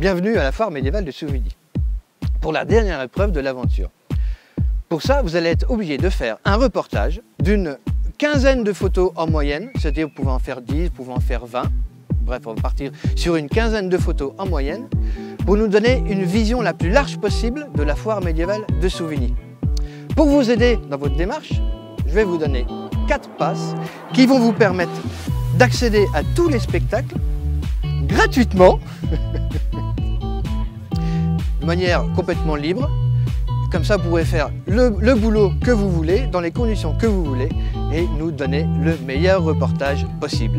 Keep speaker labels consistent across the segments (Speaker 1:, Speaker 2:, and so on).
Speaker 1: Bienvenue à la foire médiévale de Souvigny, pour la dernière épreuve de l'aventure. Pour ça, vous allez être obligé de faire un reportage d'une quinzaine de photos en moyenne, c'est-à-dire vous pouvez en faire 10, vous pouvez en faire 20. Bref, on va partir sur une quinzaine de photos en moyenne pour nous donner une vision la plus large possible de la foire médiévale de Souvigny. Pour vous aider dans votre démarche, je vais vous donner 4 passes qui vont vous permettre d'accéder à tous les spectacles gratuitement, de manière complètement libre. Comme ça, vous pourrez faire le boulot que vous voulez, dans les conditions que vous voulez, et nous donner le meilleur reportage possible.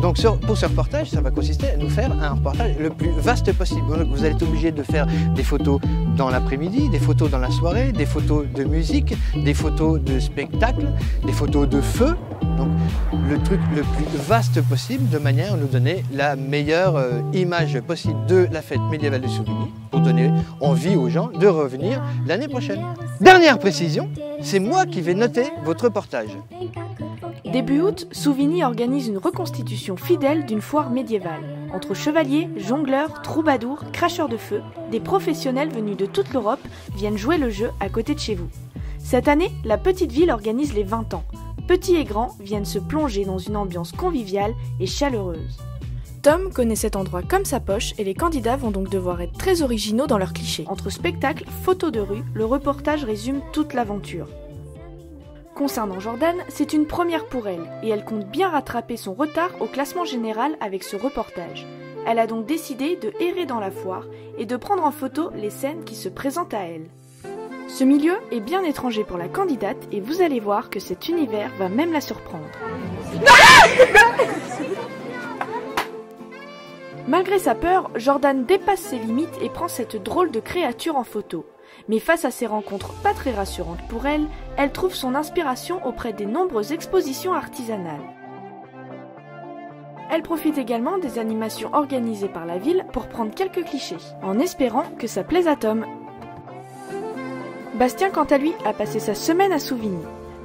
Speaker 1: Donc pour ce reportage, ça va consister à nous faire un reportage le plus vaste possible. Donc vous allez être obligé de faire des photos dans l'après-midi, des photos dans la soirée, des photos de musique, des photos de spectacle, des photos de feu. Donc le truc le plus vaste possible, de manière à nous donner la meilleure image possible de la fête médiévale de Souvigny, pour donner envie aux gens de revenir l'année prochaine. Dernière précision, c'est moi qui vais noter votre reportage.
Speaker 2: Début août, Souvigny organise une reconstitution fidèle d'une foire médiévale. Entre chevaliers, jongleurs, troubadours, cracheurs de feu, des professionnels venus de toute l'Europe viennent jouer le jeu à côté de chez vous. Cette année, la petite ville organise les 20 ans. Petits et grands viennent se plonger dans une ambiance conviviale et chaleureuse. Tom connaît cet endroit comme sa poche et les candidats vont donc devoir être très originaux dans leurs clichés. Entre spectacles, photos de rue, le reportage résume toute l'aventure. Concernant Jordan, c'est une première pour elle et elle compte bien rattraper son retard au classement général avec ce reportage. Elle a donc décidé de errer dans la foire et de prendre en photo les scènes qui se présentent à elle. Ce milieu est bien étranger pour la candidate et vous allez voir que cet univers va même la surprendre. Malgré sa peur, Jordan dépasse ses limites et prend cette drôle de créature en photo. Mais face à ces rencontres pas très rassurantes pour elle, elle trouve son inspiration auprès des nombreuses expositions artisanales. Elle profite également des animations organisées par la ville pour prendre quelques clichés, en espérant que ça plaise à Tom. Bastien, quant à lui, a passé sa semaine à Souvigny.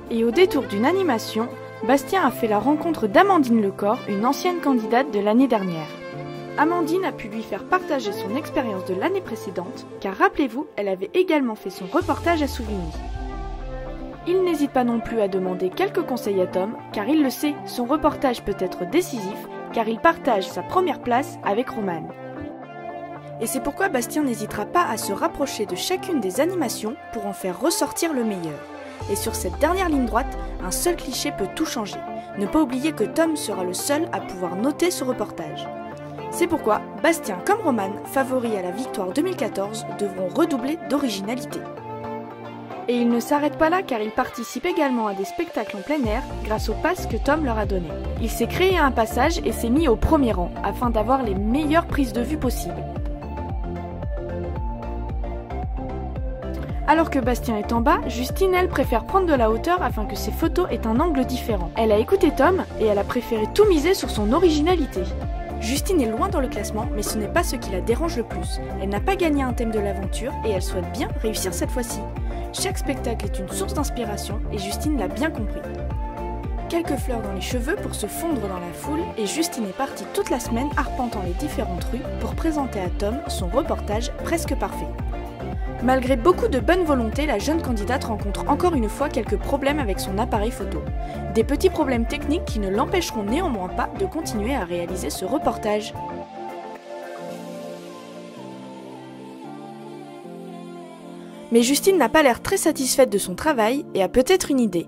Speaker 2: Et au détour d'une animation, Bastien a fait la rencontre d'Amandine Lecor, une ancienne candidate de l'année dernière. Amandine a pu lui faire partager son expérience de l'année précédente, car rappelez-vous, elle avait également fait son reportage à Souvigny. Il n'hésite pas non plus à demander quelques conseils à Tom, car il le sait, son reportage peut être décisif, car il partage sa première place avec Romane. Et c'est pourquoi Bastien n'hésitera pas à se rapprocher de chacune des animations pour en faire ressortir le meilleur. Et sur cette dernière ligne droite, un seul cliché peut tout changer. Ne pas oublier que Tom sera le seul à pouvoir noter ce reportage. C'est pourquoi Bastien comme Romane, favoris à la victoire 2014, devront redoubler d'originalité. Et il ne s'arrête pas là car il participe également à des spectacles en plein air grâce au pass que Tom leur a donné. Il s'est créé un passage et s'est mis au premier rang afin d'avoir les meilleures prises de vue possibles. Alors que Bastien est en bas, Justine, elle, préfère prendre de la hauteur afin que ses photos aient un angle différent. Elle a écouté Tom et elle a préféré tout miser sur son originalité. Justine est loin dans le classement, mais ce n'est pas ce qui la dérange le plus. Elle n'a pas gagné un thème de l'aventure et elle souhaite bien réussir cette fois-ci. Chaque spectacle est une source d'inspiration et Justine l'a bien compris. Quelques fleurs dans les cheveux pour se fondre dans la foule et Justine est partie toute la semaine arpentant les différentes rues pour présenter à Tom son reportage presque parfait. Malgré beaucoup de bonne volonté, la jeune candidate rencontre encore une fois quelques problèmes avec son appareil photo. Des petits problèmes techniques qui ne l'empêcheront néanmoins pas de continuer à réaliser ce reportage. Mais Justine n'a pas l'air très satisfaite de son travail et a peut-être une idée.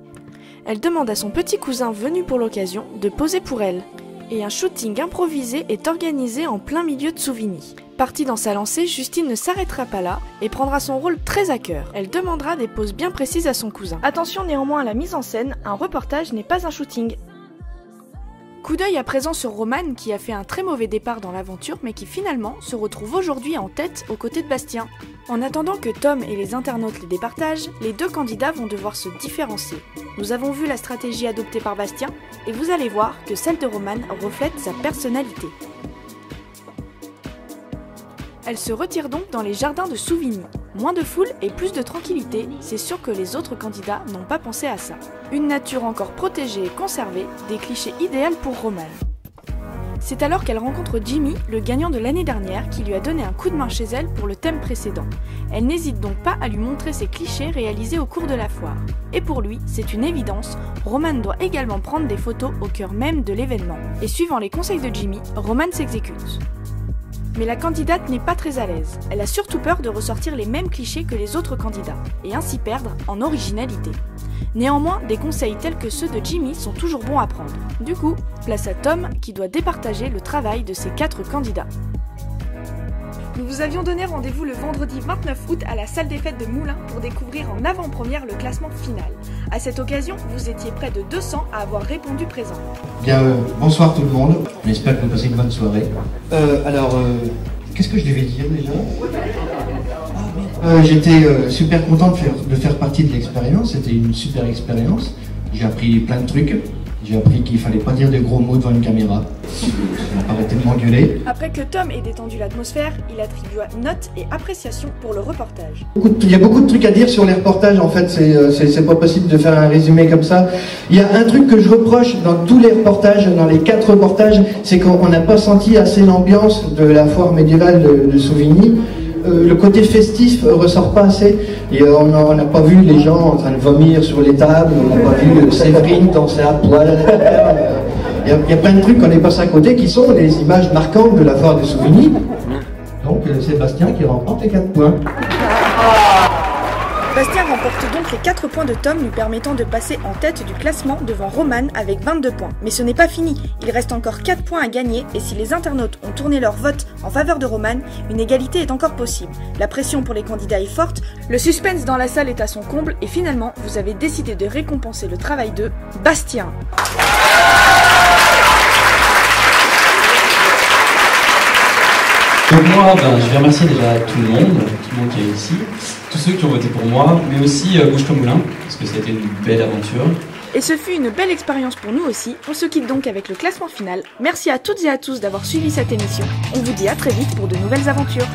Speaker 2: Elle demande à son petit cousin venu pour l'occasion de poser pour elle. Et un shooting improvisé est organisé en plein milieu de Souvigny. Partie dans sa lancée, Justine ne s'arrêtera pas là et prendra son rôle très à cœur. Elle demandera des poses bien précises à son cousin. Attention néanmoins à la mise en scène, un reportage n'est pas un shooting. Coup d'œil à présent sur Romane qui a fait un très mauvais départ dans l'aventure mais qui finalement se retrouve aujourd'hui en tête aux côtés de Bastien. En attendant que Tom et les internautes les départagent, les deux candidats vont devoir se différencier. Nous avons vu la stratégie adoptée par Bastien et vous allez voir que celle de Romane reflète sa personnalité. Elle se retire donc dans les jardins de Souvigny. Moins de foule et plus de tranquillité, c'est sûr que les autres candidats n'ont pas pensé à ça. Une nature encore protégée et conservée, des clichés idéaux pour Romane. C'est alors qu'elle rencontre Jimmy, le gagnant de l'année dernière, qui lui a donné un coup de main chez elle pour le thème précédent. Elle n'hésite donc pas à lui montrer ses clichés réalisés au cours de la foire. Et pour lui, c'est une évidence, Roman doit également prendre des photos au cœur même de l'événement. Et suivant les conseils de Jimmy, Roman s'exécute. Mais la candidate n'est pas très à l'aise. Elle a surtout peur de ressortir les mêmes clichés que les autres candidats, et ainsi perdre en originalité. Néanmoins, des conseils tels que ceux de Jimmy sont toujours bons à prendre. Du coup, place à Tom qui doit départager le travail de ses 4 candidats. Nous vous avions donné rendez-vous le vendredi 29 août à la salle des fêtes de Moulins pour découvrir en avant-première le classement final. À cette occasion, vous étiez près de 200 à avoir répondu présent.
Speaker 3: Bien, bonsoir tout le monde. J'espère que vous passez une bonne soirée. Qu'est-ce que je devais dire déjà ? J'étais super content de faire partie de l'expérience. C'était une super expérience. J'ai appris plein de trucs. J'ai appris qu'il fallait pas dire de gros mots devant une caméra. Ça m'a pas arrêté de m'engueuler.
Speaker 2: Après que Tom ait détendu l'atmosphère, il attribua notes et appréciations pour le reportage.
Speaker 3: Il y a beaucoup de trucs à dire sur les reportages, en fait, c'est pas possible de faire un résumé comme ça. Il y a un truc que je reproche dans tous les reportages, dans les 4 reportages, c'est qu'on n'a pas senti assez l'ambiance de la foire médiévale de Souvigny. Le côté festif ressort pas assez et on n'a pas vu les gens en train de vomir sur les tables, on n'a pas vu Séverine danser à poil à l'intérieur. Il y a plein de trucs qu'on est passé à côté qui sont des images marquantes de la foire de Souvigny. Donc Sébastien qui remporte les 4 points.
Speaker 2: Bastien remporte donc les 4 points de Tom, lui permettant de passer en tête du classement devant Roman avec 22 points. Mais ce n'est pas fini, il reste encore 4 points à gagner et si les internautes ont tourné leur vote en faveur de Roman, une égalité est encore possible. La pression pour les candidats est forte, le suspense dans la salle est à son comble et finalement, vous avez décidé de récompenser le travail de Bastien.
Speaker 4: Donc moi, je vais remercier déjà tout le monde qui est ici, tous ceux qui ont voté pour moi, mais aussi Bouche-toi Moulin, parce que c'était une belle aventure.
Speaker 2: Et ce fut une belle expérience pour nous aussi. On se quitte donc avec le classement final. Merci à toutes et à tous d'avoir suivi cette émission. On vous dit à très vite pour de nouvelles aventures.